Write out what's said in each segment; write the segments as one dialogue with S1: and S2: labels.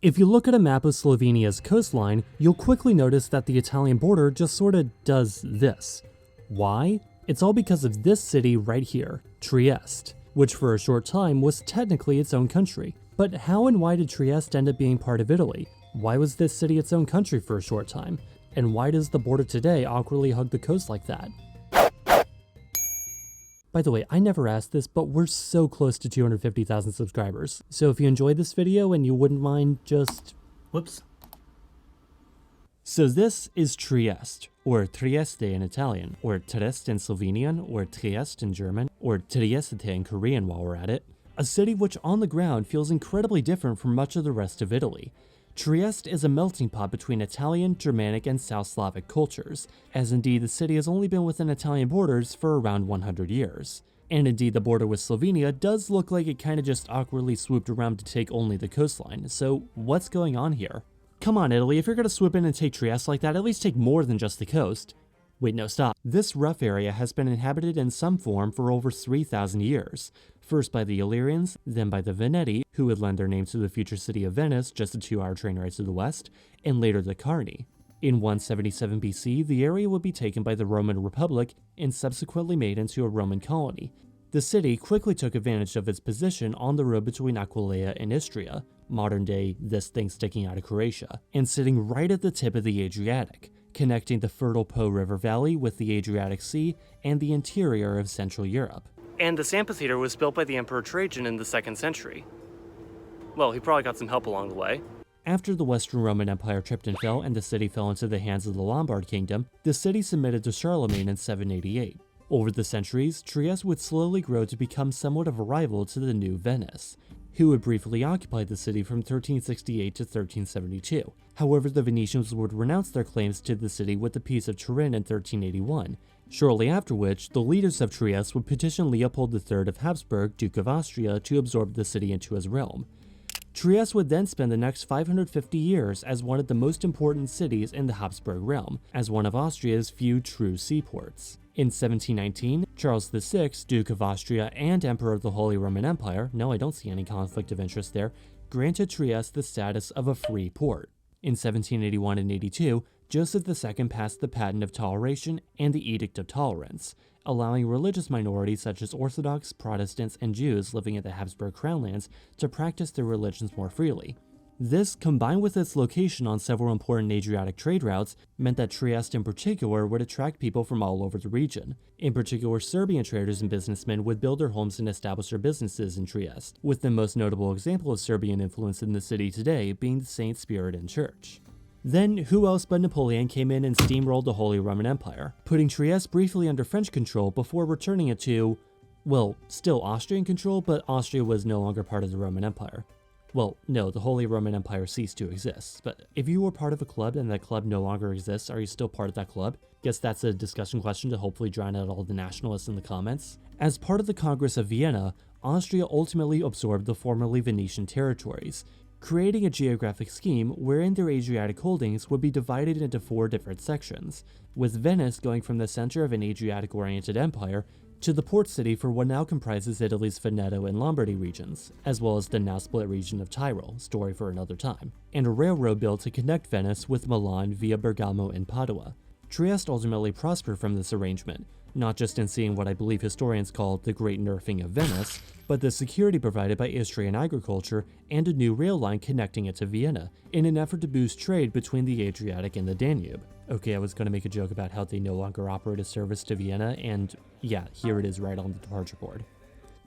S1: If you look at a map of Slovenia's coastline, you'll quickly notice that the Italian border just sorta does this. Why? It's all because of this city right here, Trieste, which for a short time was technically its own country. But how and why did Trieste end up being part of Italy? Why was this city its own country for a short time? And why does the border today awkwardly hug the coast like that? By the way, I never asked this, but we're so close to 250,000 subscribers. So if you enjoyed this video and you wouldn't mind just... whoops. So this is Trieste, or Trieste in Italian, or Trieste in Slovenian, or Trieste in German, or Trieste in Korean while we're at it. A city which on the ground feels incredibly different from much of the rest of Italy. Trieste is a melting pot between Italian, Germanic, and South Slavic cultures, as indeed the city has only been within Italian borders for around 100 years. And indeed the border with Slovenia does look like it kinda just awkwardly swooped around to take only the coastline, so what's going on here? Come on Italy, if you're gonna swoop in and take Trieste like that, at least take more than just the coast. Wait, no, stop. This rough area has been inhabited in some form for over 3,000 years. First by the Illyrians, then by the Veneti, who would lend their name to the future city of Venice, just a 2-hour train ride to the west, and later the Carni. In 177 BC, the area would be taken by the Roman Republic and subsequently made into a Roman colony. The city quickly took advantage of its position on the road between Aquileia and Istria, modern day this thing sticking out of Croatia, and sitting right at the tip of the Adriatic, connecting the fertile Po River Valley with the Adriatic Sea and the interior of Central Europe. And this amphitheater was built by the Emperor Trajan in the 2nd century. Well, he probably got some help along the way. After the Western Roman Empire tripped and fell and the city fell into the hands of the Lombard Kingdom, the city submitted to Charlemagne in 788. Over the centuries, Trieste would slowly grow to become somewhat of a rival to the new Venice, who would briefly occupy the city from 1368 to 1372. However, the Venetians would renounce their claims to the city with the Peace of Turin in 1381, shortly after which the leaders of Trieste would petition Leopold III of Habsburg, Duke of Austria, to absorb the city into his realm. Trieste would then spend the next 550 years as one of the most important cities in the Habsburg realm, as one of Austria's few true seaports. In 1719, Charles VI, Duke of Austria and Emperor of the Holy Roman Empire, no, I don't see any conflict of interest there, granted Trieste the status of a free port. In 1781 and 82, Joseph II passed the Patent of Toleration and the Edict of Tolerance, allowing religious minorities such as Orthodox, Protestants, and Jews living at the Habsburg Crown lands to practice their religions more freely. This, combined with its location on several important Adriatic trade routes, meant that Trieste in particular would attract people from all over the region. In particular, Serbian traders and businessmen would build their homes and establish their businesses in Trieste, with the most notable example of Serbian influence in the city today being the St. Spiritan Church. Then, who else but Napoleon came in and steamrolled the Holy Roman Empire, putting Trieste briefly under French control before returning it to, well, still Austrian control, but Austria was no longer part of the Roman Empire. Well, no, the Holy Roman Empire ceased to exist, but if you were part of a club and that club no longer exists, are you still part of that club? Guess that's a discussion question to hopefully drown out all the nationalists in the comments. As part of the Congress of Vienna, Austria ultimately absorbed the formerly Venetian territories, creating a geographic scheme wherein their Adriatic holdings would be divided into 4 different sections, with Venice going from the center of an Adriatic-oriented empire to the port city for what now comprises Italy's Veneto and Lombardy regions, as well as the now split region of Tyrol, story for another time, and a railroad built to connect Venice with Milan via Bergamo and Padua. Trieste ultimately prospered from this arrangement, not just in seeing what I believe historians call the Great Nerfing of Venice, but the security provided by Istrian agriculture and a new rail line connecting it to Vienna, in an effort to boost trade between the Adriatic and the Danube. Okay, I was going to make a joke about how they no longer operate a service to Vienna, and yeah, here it is right on the departure board.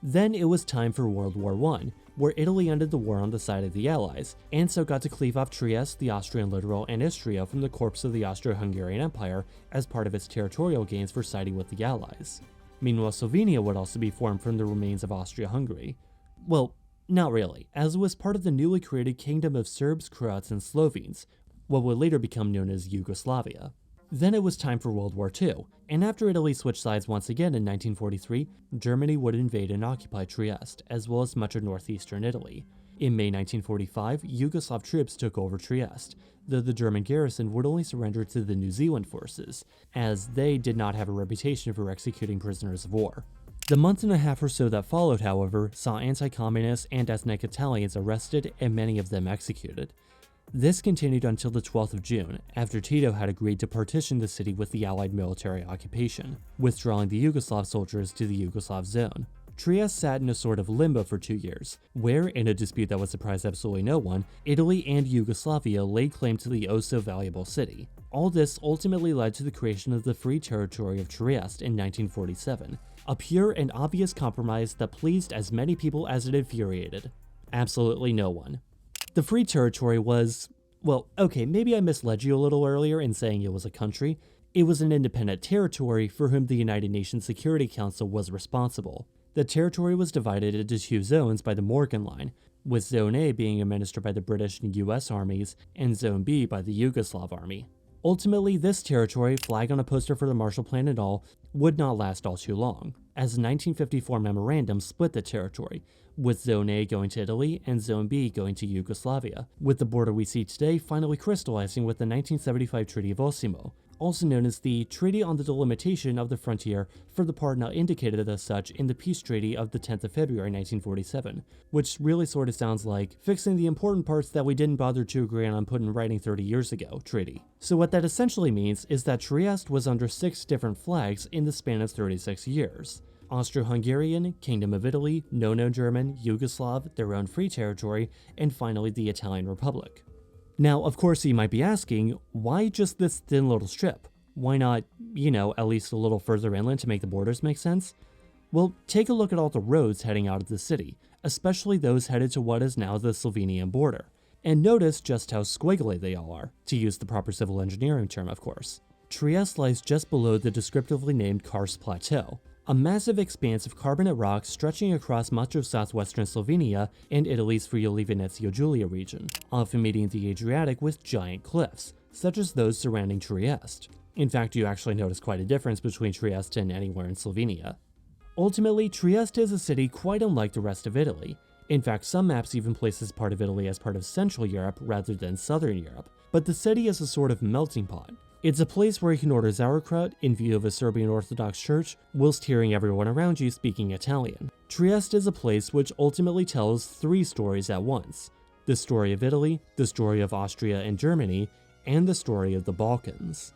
S1: Then it was time for World War I, where Italy ended the war on the side of the Allies, and so got to cleave off Trieste, the Austrian littoral, and Istria from the corpse of the Austro-Hungarian Empire as part of its territorial gains for siding with the Allies. Meanwhile, Slovenia would also be formed from the remains of Austria-Hungary. Well, not really, as it was part of the newly created Kingdom of Serbs, Croats, and Slovenes, what would later become known as Yugoslavia. Then it was time for World War II, and after Italy switched sides once again in 1943, Germany would invade and occupy Trieste, as well as much of northeastern Italy. In May 1945, Yugoslav troops took over Trieste, though the German garrison would only surrender to the New Zealand forces, as they did not have a reputation for executing prisoners of war. The month and a half or so that followed, however, saw anti-communist and ethnic Italians arrested and many of them executed. This continued until the 12th of June, after Tito had agreed to partition the city with the Allied military occupation, withdrawing the Yugoslav soldiers to the Yugoslav zone. Trieste sat in a sort of limbo for 2 years, where, in a dispute that would surprise absolutely no one, Italy and Yugoslavia laid claim to the oh-so-valuable city. All this ultimately led to the creation of the Free Territory of Trieste in 1947, a pure and obvious compromise that pleased as many people as it infuriated. Absolutely no one. The Free Territory was, well, okay, maybe I misled you a little earlier in saying it was a country. It was an independent territory for whom the United Nations Security Council was responsible. The territory was divided into 2 zones by the Morgan Line, with Zone A being administered by the British and US armies, and Zone B by the Yugoslav army. Ultimately, this territory, flag on a poster for the Marshall Plan and all, would not last all too long, as the 1954 memorandum split the territory, with Zone A going to Italy and Zone B going to Yugoslavia, with the border we see today finally crystallizing with the 1975 Treaty of Osimo, also known as the Treaty on the Delimitation of the Frontier for the part not indicated as such in the Peace Treaty of the 10th of February 1947, which really sort of sounds like fixing the important parts that we didn't bother to agree on put in writing 30 years ago, treaty. So what that essentially means is that Trieste was under 6 different flags in the span of 36 years. Austro-Hungarian, Kingdom of Italy, German, Yugoslav, their own free territory, and finally the Italian Republic. Now, of course, you might be asking, why just this thin little strip? Why not, at least a little further inland to make the borders make sense? Well, take a look at all the roads heading out of the city, especially those headed to what is now the Slovenian border, and notice just how squiggly they all are, to use the proper civil engineering term, of course. Trieste lies just below the descriptively named Karst Plateau, a massive expanse of carbonate rock stretching across much of southwestern Slovenia and Italy's Friuli-Venezia Giulia region, often meeting the Adriatic with giant cliffs, such as those surrounding Trieste. In fact, you actually notice quite a difference between Trieste and anywhere in Slovenia. Ultimately, Trieste is a city quite unlike the rest of Italy. In fact, some maps even place this part of Italy as part of Central Europe rather than Southern Europe, but the city is a sort of melting pot. It's a place where you can order sauerkraut in view of a Serbian Orthodox church, whilst hearing everyone around you speaking Italian. Trieste is a place which ultimately tells 3 stories at once: the story of Italy, the story of Austria and Germany, and the story of the Balkans.